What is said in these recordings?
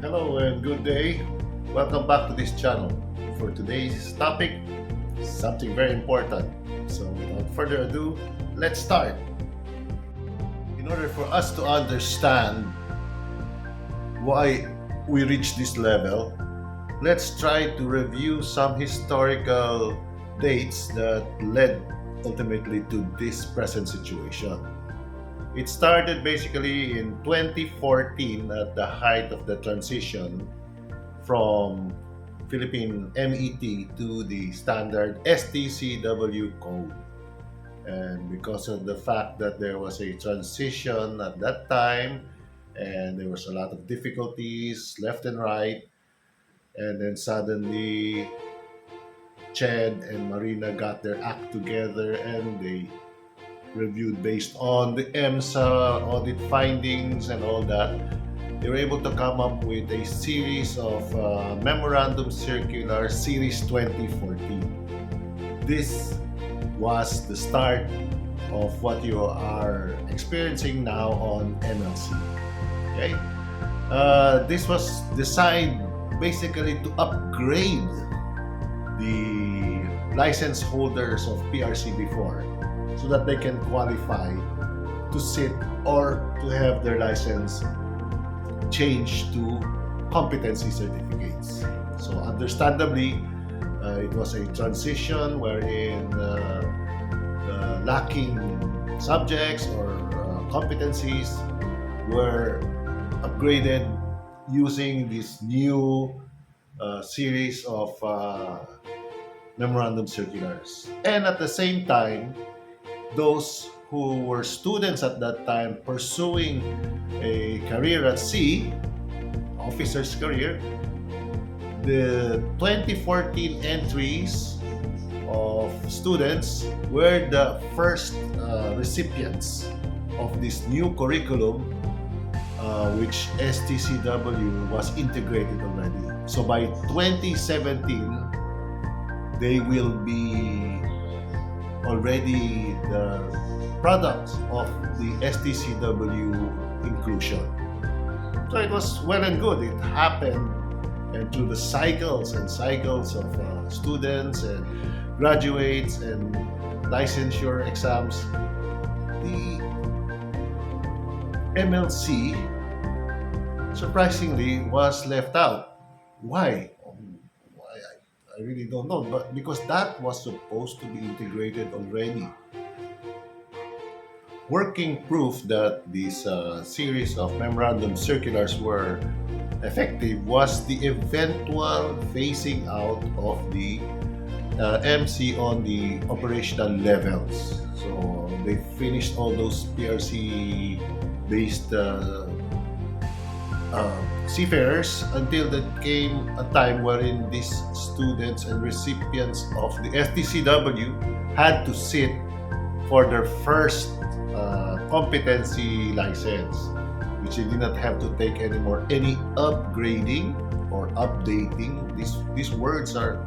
Hello and good day. Welcome back to this channel. For today's topic, something very important. So without further ado, let's start. In order for us to understand why we reached this level, let's try to review some historical dates that led ultimately to this present situation. It started basically in 2014 at the height of the transition from Philippine MET to the standard STCW code. And because of the fact that there was a transition at that time and there was a lot of difficulties left and right, and then suddenly Chad and Marina got their act together and they reviewed based on the EMSA audit findings and all that. They were able to come up with a series of Memorandum Circular Series 2014. This was the start of what you are experiencing now on MLC. Okay? This was designed basically to upgrade the license holders of PRC before so that they can qualify to sit or to have their license changed to competency certificates. So understandably, it was a transition wherein the lacking subjects or competencies were upgraded using this new series of memorandum circulars. And at the same time, those who were students at that time pursuing a career at sea, officer's career, the 2014 entries of students were the first recipients of this new curriculum, which STCW was integrated already. So by 2017, they will be already the products of the STCW inclusion. So it was well and good. It happened, and through the cycles and cycles of students and graduates and licensure exams, the MLC surprisingly was left out. Why? I really don't know, but because that was supposed to be integrated already. Working proof that this series of memorandum circulars were effective was the eventual phasing out of the MC on the operational levels. So they finished all those PRC based seafarers until there came a time wherein these students and recipients of the STCW had to sit for their first competency license, which they did not have to take anymore any upgrading or updating. These words are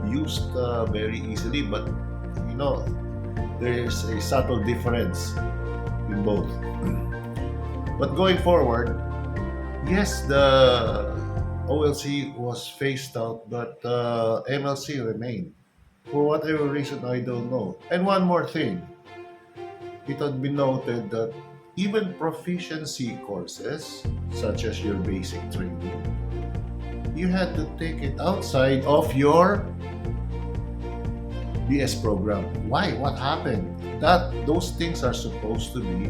used very easily, but you know there's a subtle difference in both. But going forward, yes, the OLC was phased out, but MLC remained. For whatever reason, I don't know. And one more thing, it had been noted that even proficiency courses, such as your basic training, you had to take it outside of your BS program. Why? What happened? That those things are supposed to be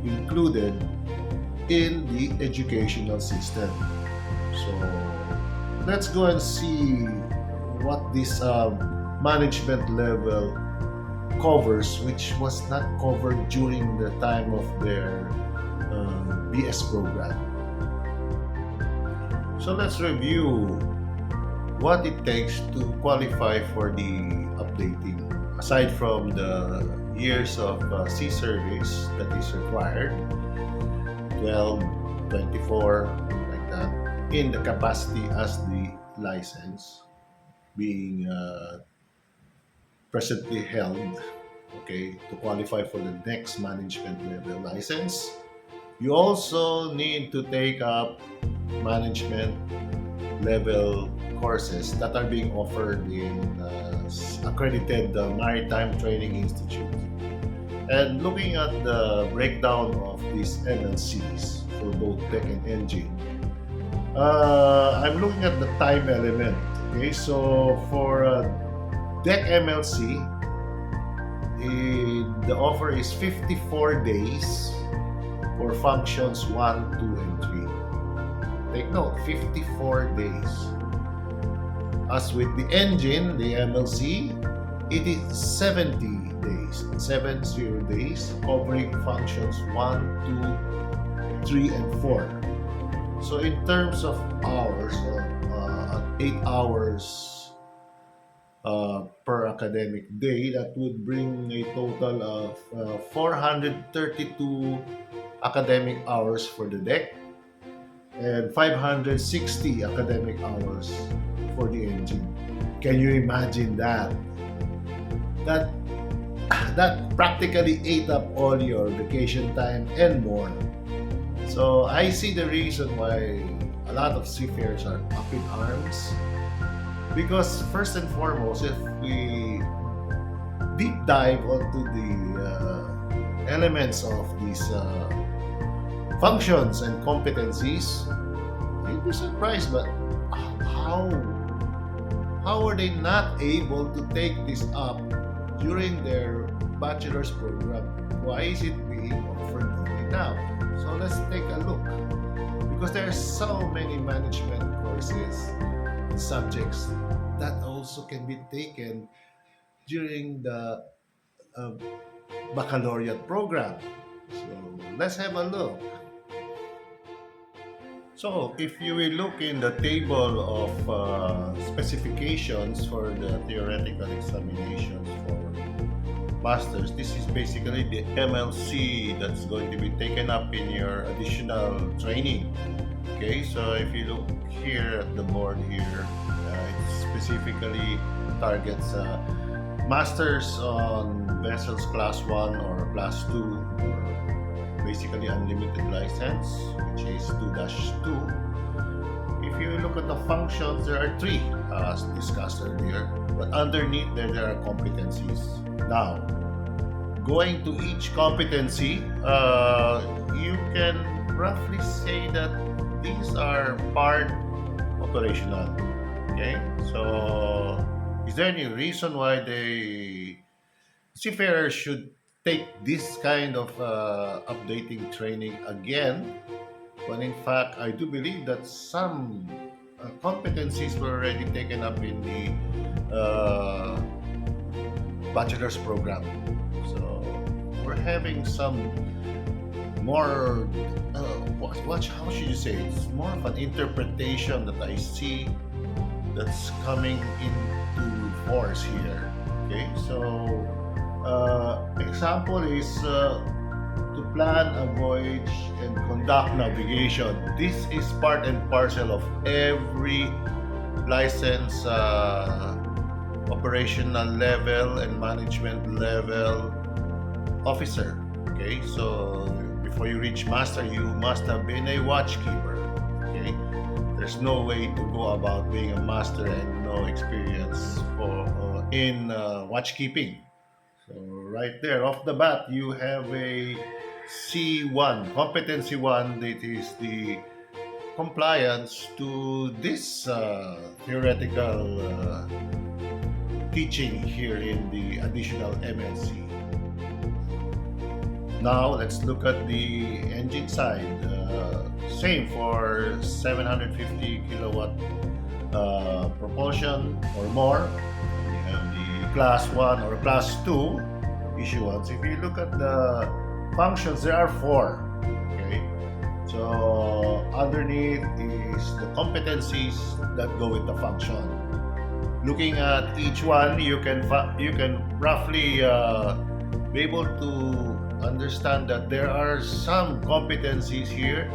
included in the educational system. So let's go and see what this management level covers, which was not covered during the time of their BS program. So let's review what it takes to qualify for the updating. Aside from the years of sea service that is required, 12, 24, like that, in the capacity as the license being presently held okay, to qualify for the next management level license. You also need to take up management level courses that are being offered in accredited maritime training institute. And looking at the breakdown of these MLCs for both deck and engine, I'm looking at the time element. Okay, so for deck MLC, the offer is 54 days for functions 1, 2, and 3. Take note, 54 days. As with the engine, the MLC, it is 70 days, 70 days, covering functions 1, 2, 3, and 4. So in terms of hours, 8 hours per academic day, that would bring a total of 432 academic hours for the deck and 560 academic hours for the engine. Can you imagine that? That that practically ate up all your vacation time and more. So I see the reason why a lot of seafarers are up in arms, because first and foremost, if we deep dive onto the elements of these functions and competencies, you'd be surprised, but how are they not able to take this up during their bachelor's program? Why is it being offered only now? So let's take a look, because there are so many management courses and subjects that also can be taken during the baccalaureate program. So let's have a look. So if you will look in the table of specifications for the theoretical examinations for masters, this is basically the MLC that's going to be taken up in your additional training. Okay, so if you look here at the board here, it specifically targets masters on vessels class 1 or class 2, or basically unlimited license, which is 2-2. If you look at the functions, there are 3 as discussed earlier, but underneath there are competencies. Now, going to each competency, you can roughly say that these are part operational. Okay, so is there any reason why seafarers should take this kind of updating training again, when in fact I do believe that some competencies were already taken up in the bachelor's program? So we're having some more how should you say, it's more of an interpretation that I see that's coming into force here. Okay, so example is to plan a voyage and conduct navigation. This is part and parcel of every license operational level and management level officer. Okay, so before you reach master, you must have been a watchkeeper. Okay, there's no way to go about being a master and no experience in watchkeeping. So right there, off the bat, you have a C1, competency 1, that is the compliance to this theoretical teaching here in the additional MLC. Now let's look at the engine side. Same for 750 kilowatt propulsion or more. We have the class 1 or class 2 issuance. If you look at the functions, there are 4. Okay, so underneath is the competencies that go with the function. Looking at each one, you can roughly be able to understand that there are some competencies here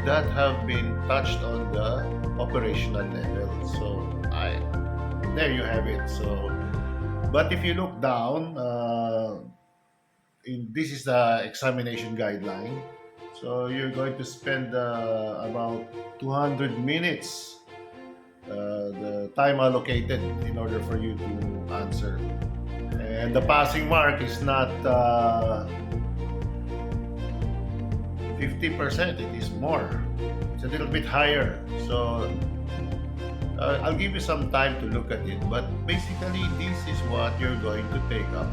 that have been touched on the operational level. So there you have it. So, but if you look down, this is the examination guideline. So you're going to spend about 200 minutes, the time allocated in order for you to answer. And the passing mark is not 50%, it is more. It's a little bit higher. So I'll give you some time to look at it, but basically this is what you're going to take up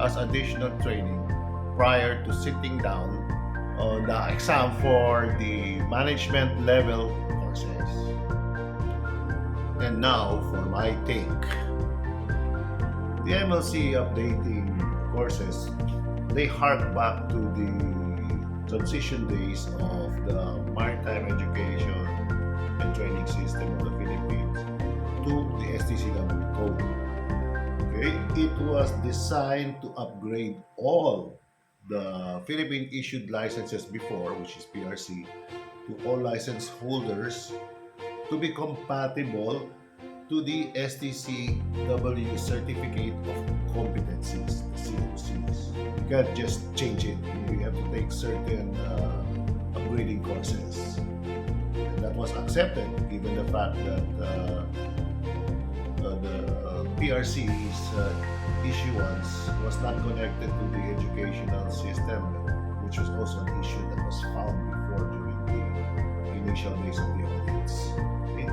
as additional training prior to sitting down on the exam for the management level courses. And now for my take. The MLC updating courses, they hark back to the transition days of the maritime education and training system of the Philippines to the STCW code. Okay, it was designed to upgrade all the Philippine issued licenses before, which is PRC, to all license holders to be compatible to the STCW Certificate of Competencies, the COCs. You can't just change it. You have to take certain upgrading courses. And that was accepted given the fact that the PRC's issuance was not connected to the educational system, which was also an issue that was found before during the initial days of the audits. Okay?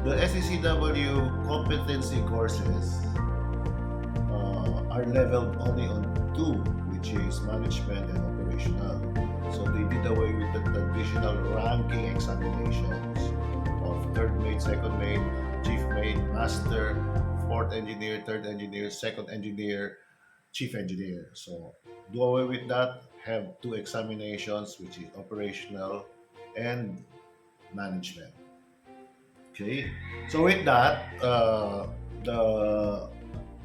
The STCW competency courses are leveled only on 2, which is management and operational. So they did away with the traditional ranking examinations of third mate, second mate, chief mate, master, fourth engineer, third engineer, second engineer, chief engineer. So do away with that. Have 2 examinations, which is operational and management. Okay, so with that, the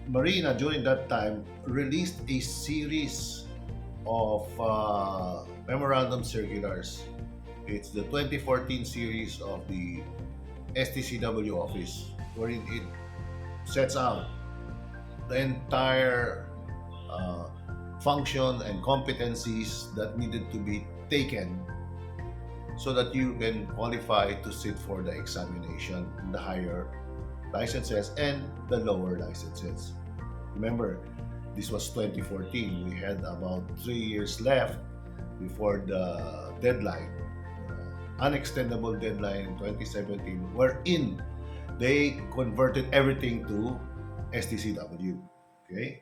Marina during that time released a series of memorandum circulars. It's the 2014 series of the STCW office, wherein it sets out the entire function and competencies that needed to be taken so that you can qualify to sit for the examination, the higher licenses and the lower licenses. Remember, this was 2014. We had about 3 years left before the deadline, unextendable deadline in 2017, wherein they converted everything to STCW. Okay.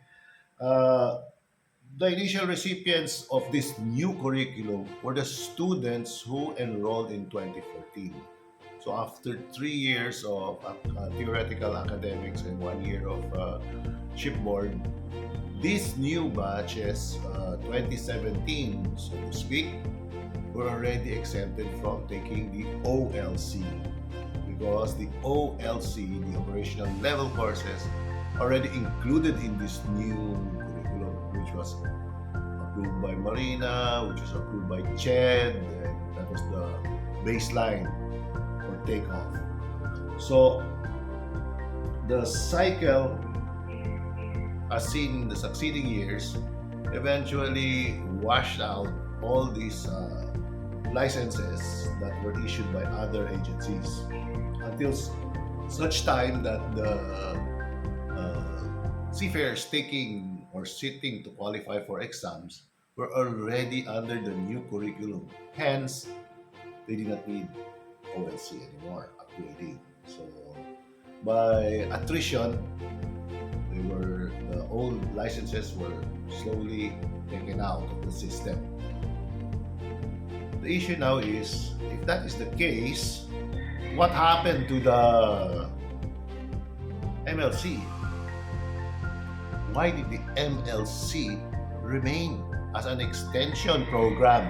The initial recipients of this new curriculum were the students who enrolled in 2014. So after 3 years of theoretical academics and 1 year of shipboard, these new batches, 2017, so to speak, were already exempted from taking the OLC, because the OLC, the operational level courses, already included in this new curriculum, which was approved by Marina, which was approved by CHED, and that was the baseline for takeoff. So the cycle, as seen in the succeeding years, eventually washed out all these licenses that were issued by other agencies until such time that the seafarers taking or sitting to qualify for exams were already under the new curriculum. Hence, they did not need OLC anymore, upgrading. So, by attrition, the old licenses were slowly taken out of the system. The issue now is, if that is the case, what happened to the MLC? Why did the MLC remain as an extension program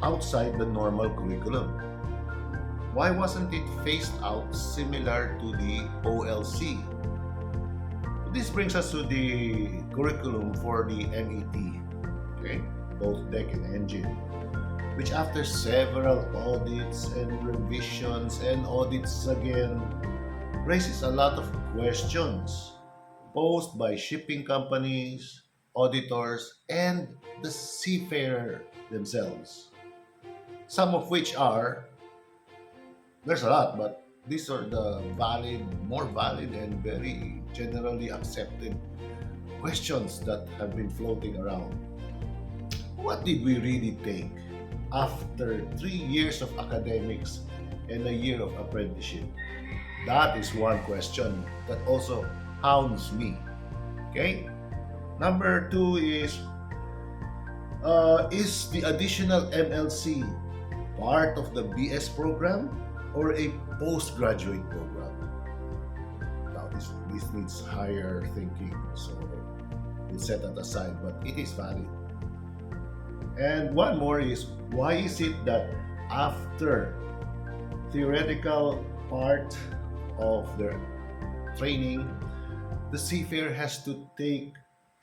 outside the normal curriculum? Why wasn't it phased out similar to the OLC? This brings us to the curriculum for the MET, okay, both deck and engine, which after several audits and revisions and audits again, raises a lot of questions posed by shipping companies, auditors, and the seafarer themselves. Some of which are, there's a lot, but these are the valid, more valid, and very generally accepted questions that have been floating around. What did we really take after 3 years of academics and a year of apprenticeship? That is one question that also hounds me. Okay? Number two is the additional MLC part of the BS program or a postgraduate program? Now, this needs higher thinking, so we'll set that aside, but it is valid. And one more is, why is it that after theoretical part of their training, the seafarer has to take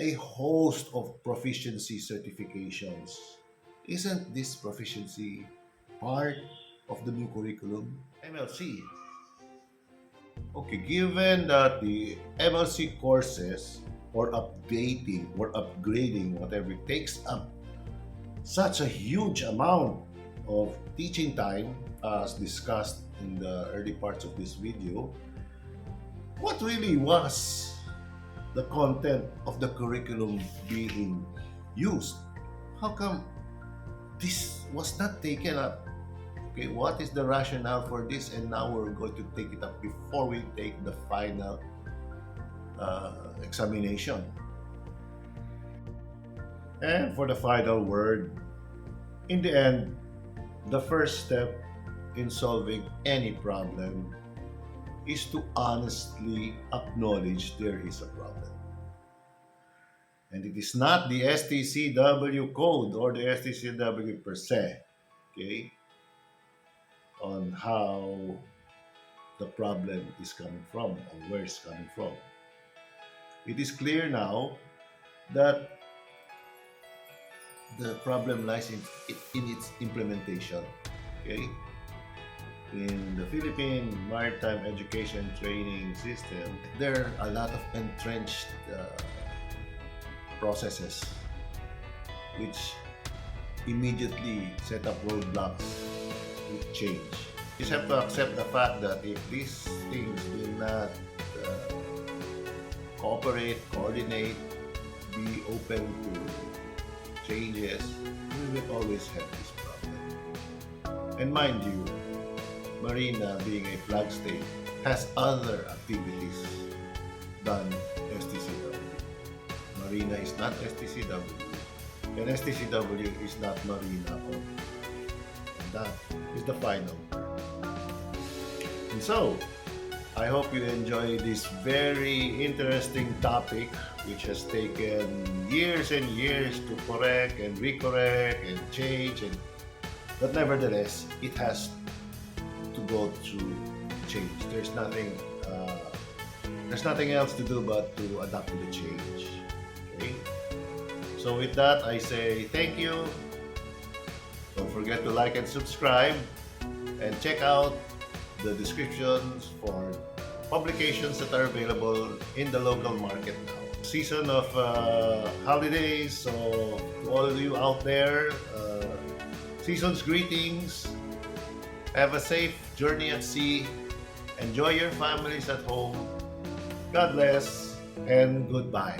a host of proficiency certifications? Isn't this proficiency part of the new curriculum? MLC. Okay, given that the MLC courses or updating or upgrading, whatever it takes up such a huge amount of teaching time as discussed in the early parts of this video, what really was the content of the curriculum being used? How come this was not taken up? Okay, what is the rationale for this? And now we're going to take it up before we take the final examination. And for the final word, in the end, the first step in solving any problem is to honestly acknowledge there is a problem. And it is not the STCW code or the STCW per se, okay, on how the problem is coming from or where it's coming from. It is clear now that the problem lies in its implementation. Okay? In the Philippine Maritime Education Training System, there are a lot of entrenched processes which immediately set up roadblocks with change. You just have to accept the fact that if these things will not cooperate, coordinate, be open to changes, we will always have this problem. And mind you, Marina, being a flag state, has other activities than STCW. Marina is not STCW, and STCW is not Marina. And that is the final part. And so, I hope you enjoy this very interesting topic, which has taken years and years to correct and recorrect and change, but nevertheless, it has to go through change. There's nothing else to do but to adapt to the change. Okay? So with that, I say thank you. Don't forget to like and subscribe, and check out the descriptions for publications that are available in the local market now. Season of holidays, so to all of you out there, season's greetings. Have a safe journey at sea. Enjoy your families at home. God bless and goodbye.